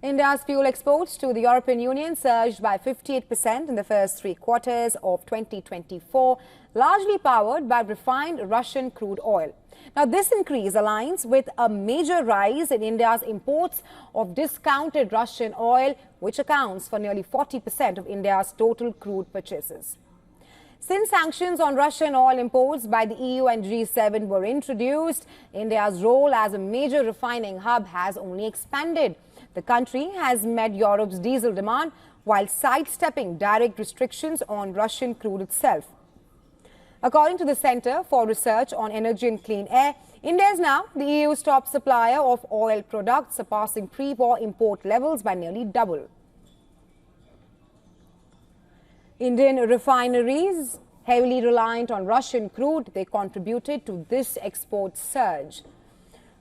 India's fuel exports to the European Union surged by 58% in the first 3 quarters of 2024, largely powered by refined Russian crude oil. Now, this increase aligns with a major rise in India's imports of discounted Russian oil, which accounts for nearly 40% of India's total crude purchases. Since sanctions on Russian oil imports by the EU and G7 were introduced, India's role as a major refining hub has only expanded. The country has met Europe's diesel demand while sidestepping direct restrictions on Russian crude itself. According to the Center for Research on Energy and Clean Air, India is now the EU's top supplier of oil products, surpassing pre-war import levels by nearly double. Indian refineries, heavily reliant on Russian crude, they contributed to this export surge.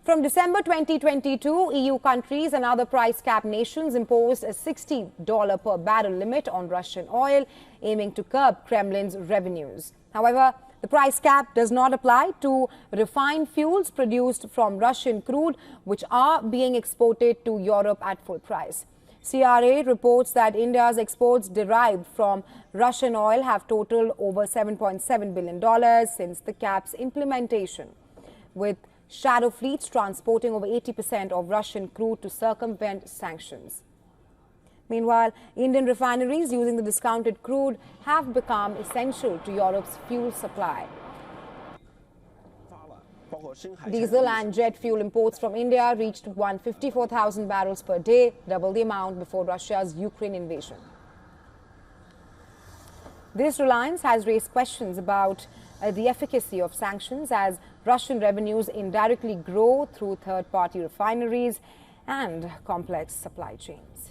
From December 2022, EU countries and other price cap nations imposed a $60 per barrel limit on Russian oil, aiming to curb Kremlin's revenues. However, the price cap does not apply to refined fuels produced from Russian crude, which are being exported to Europe at full price. CRA reports that India's exports derived from Russian oil have totaled over $7.7 billion since the cap's implementation, with shadow fleets transporting over 80% of Russian crude to circumvent sanctions. Meanwhile, Indian refineries using the discounted crude have become essential to Europe's fuel supply. Diesel and jet fuel imports from India reached 154,000 barrels per day, double the amount before Russia's Ukraine invasion. This reliance has raised questions about the efficacy of sanctions as Russian revenues indirectly grow through third-party refineries and complex supply chains.